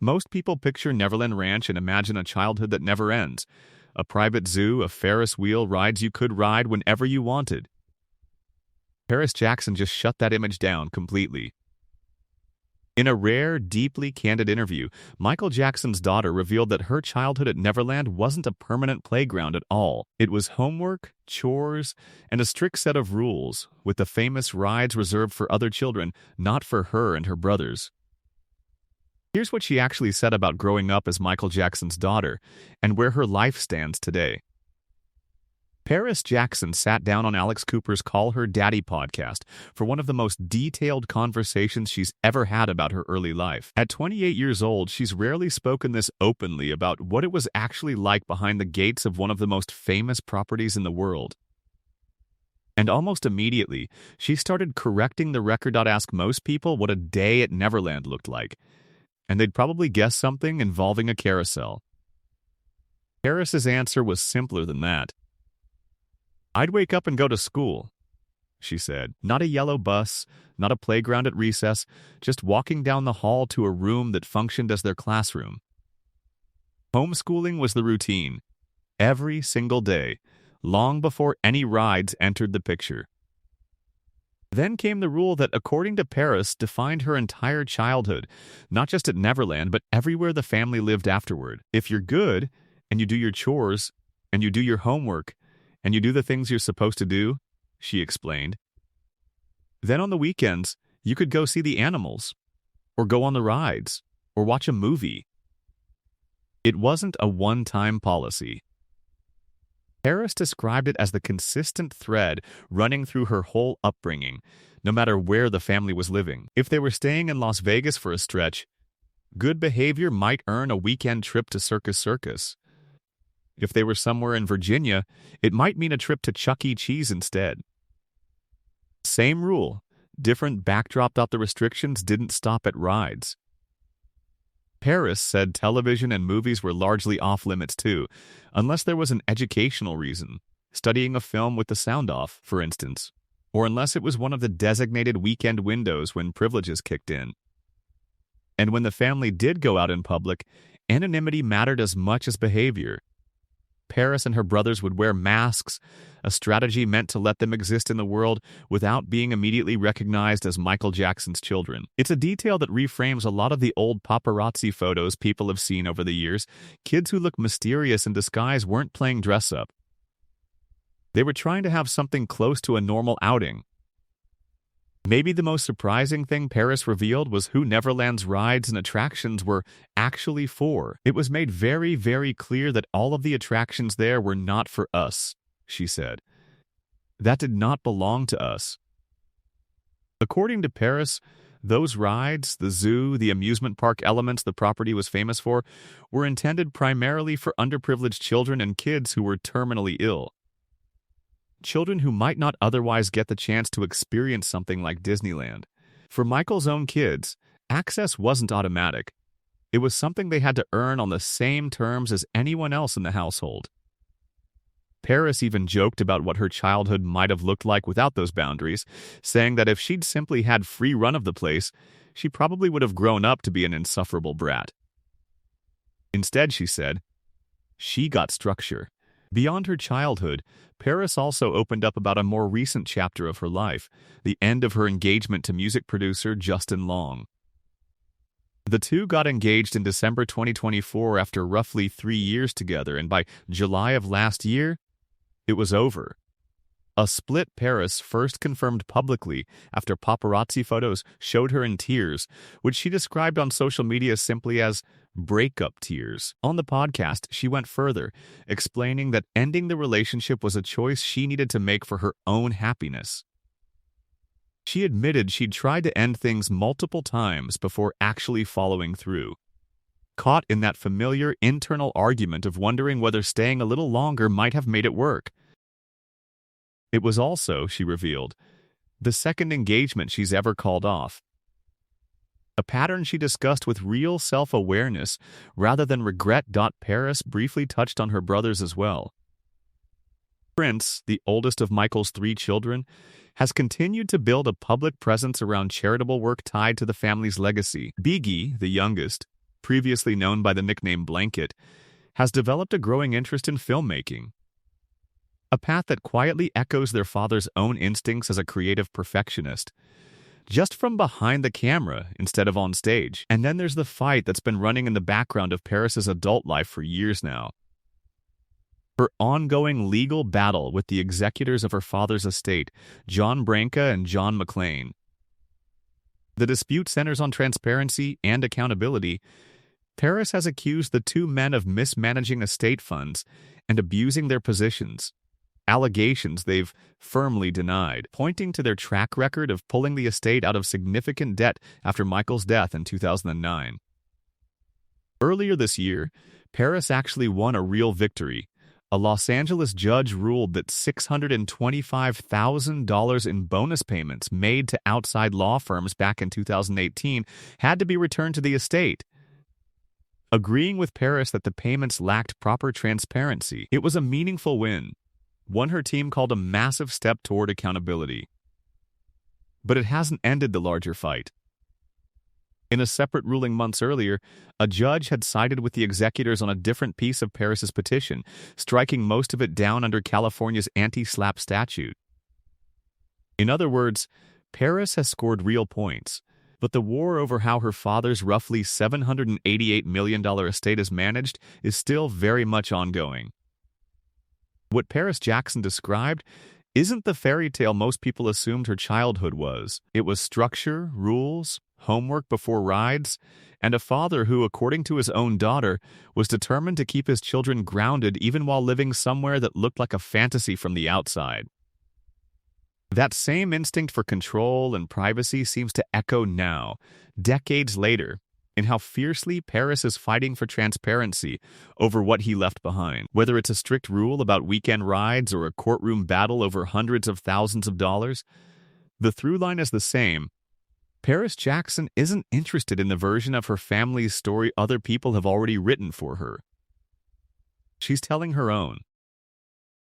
Most people picture Neverland Ranch and imagine a childhood that never ends. A private zoo, a Ferris wheel, rides you could ride whenever you wanted. Paris Jackson just shut that image down completely. In a rare, deeply candid interview, Michael Jackson's daughter revealed that her childhood at Neverland wasn't a permanent playground at all. It was homework, chores, and a strict set of rules, with the famous rides reserved for other children, not for her and her brothers. Here's what she actually said about growing up as Michael Jackson's daughter, and where her life stands today. Paris Jackson sat down on Alex Cooper's Call Her Daddy podcast for one of the most detailed conversations she's ever had about her early life. At 28 years old, she's rarely spoken this openly about what it was actually like behind the gates of one of the most famous properties in the world. And almost immediately, she started correcting the record. Ask most people what a day at Neverland looked like, and they'd probably guess something involving a carousel. Paris's answer was simpler than that. "I'd wake up and go to school," she said. Not a yellow bus, not a playground at recess, just walking down the hall to a room that functioned as their classroom. Homeschooling was the routine, every single day, long before any rides entered the picture. Then came the rule that, according to Paris, defined her entire childhood, not just at Neverland, but everywhere the family lived afterward. If you're good, and you do your chores, and you do your homework, and you do the things you're supposed to do, she explained, then on the weekends, you could go see the animals, or go on the rides, or watch a movie. It wasn't a one-time policy. Paris described it as the consistent thread running through her whole upbringing, no matter where the family was living. If they were staying in Las Vegas for a stretch, good behavior might earn a weekend trip to Circus. If they were somewhere in Virginia, it might mean a trip to Chuck E. Cheese instead. Same rule, different backdrop. The restrictions didn't stop at rides. Paris said television and movies were largely off-limits too, unless there was an educational reason, studying a film with the sound off, for instance, or unless it was one of the designated weekend windows when privileges kicked in. And when the family did go out in public, anonymity mattered as much as behavior. Paris and her brothers would wear masks, a strategy meant to let them exist in the world without being immediately recognized as Michael Jackson's children. It's a detail that reframes a lot of the old paparazzi photos people have seen over the years. Kids who look mysterious in disguise weren't playing dress-up. They were trying to have something close to a normal outing. Maybe the most surprising thing Paris revealed was who Neverland's rides and attractions were actually for. It was made very, very clear that all of the attractions there were not for us, she said. That did not belong to us. According to Paris, those rides, the zoo, the amusement park elements the property was famous for, were intended primarily for underprivileged children and kids who were terminally ill. Children who might not otherwise get the chance to experience something like Disneyland. For Michael's own kids, access wasn't automatic. It was something they had to earn on the same terms as anyone else in the household. Paris even joked about what her childhood might have looked like without those boundaries, saying that if she'd simply had free run of the place, she probably would have grown up to be an insufferable brat. Instead, she said, she got structure. Beyond her childhood, Paris also opened up about a more recent chapter of her life, the end of her engagement to music producer Justin Long. The two got engaged in December 2024 after roughly 3 years together, and by July of last year, it was over. A split Paris first confirmed publicly after paparazzi photos showed her in tears, which she described on social media simply as breakup tears. On the podcast, she went further, explaining that ending the relationship was a choice she needed to make for her own happiness. She admitted she'd tried to end things multiple times before actually following through, caught in that familiar internal argument of wondering whether staying a little longer might have made it work. It was also, she revealed, the second engagement she's ever called off. A pattern she discussed with real self-awareness rather than regret. Paris briefly touched on her brothers as well. Prince, the oldest of Michael's 3 children, has continued to build a public presence around charitable work tied to the family's legacy. Bigi, the youngest, previously known by the nickname Blanket, has developed a growing interest in filmmaking, a path that quietly echoes their father's own instincts as a creative perfectionist, just from behind the camera instead of on stage. And then there's the fight that's been running in the background of Paris's adult life for years now. Her ongoing legal battle with the executors of her father's estate, John Branca and John McClane. The dispute centers on transparency and accountability. Paris has accused the two men of mismanaging estate funds and abusing their positions, allegations they've firmly denied, pointing to their track record of pulling the estate out of significant debt after Michael's death in 2009. Earlier this year, Paris actually won a real victory. A Los Angeles judge ruled that $625,000 in bonus payments made to outside law firms back in 2018 had to be returned to the estate, agreeing with Paris that the payments lacked proper transparency. It was a meaningful win, one her team called a massive step toward accountability. But it hasn't ended the larger fight. In a separate ruling months earlier, a judge had sided with the executors on a different piece of Paris's petition, striking most of it down under California's anti-SLAPP statute. In other words, Paris has scored real points, but the war over how her father's roughly $788 million estate is managed is still very much ongoing. What Paris Jackson described isn't the fairy tale most people assumed her childhood was. It was structure, rules, homework before rides, and a father who, according to his own daughter, was determined to keep his children grounded even while living somewhere that looked like a fantasy from the outside. That same instinct for control and privacy seems to echo now, decades later, in how fiercely Paris is fighting for transparency over what he left behind. Whether it's a strict rule about weekend rides or a courtroom battle over hundreds of thousands of dollars, the through line is the same. Paris Jackson isn't interested in the version of her family's story other people have already written for her. She's telling her own.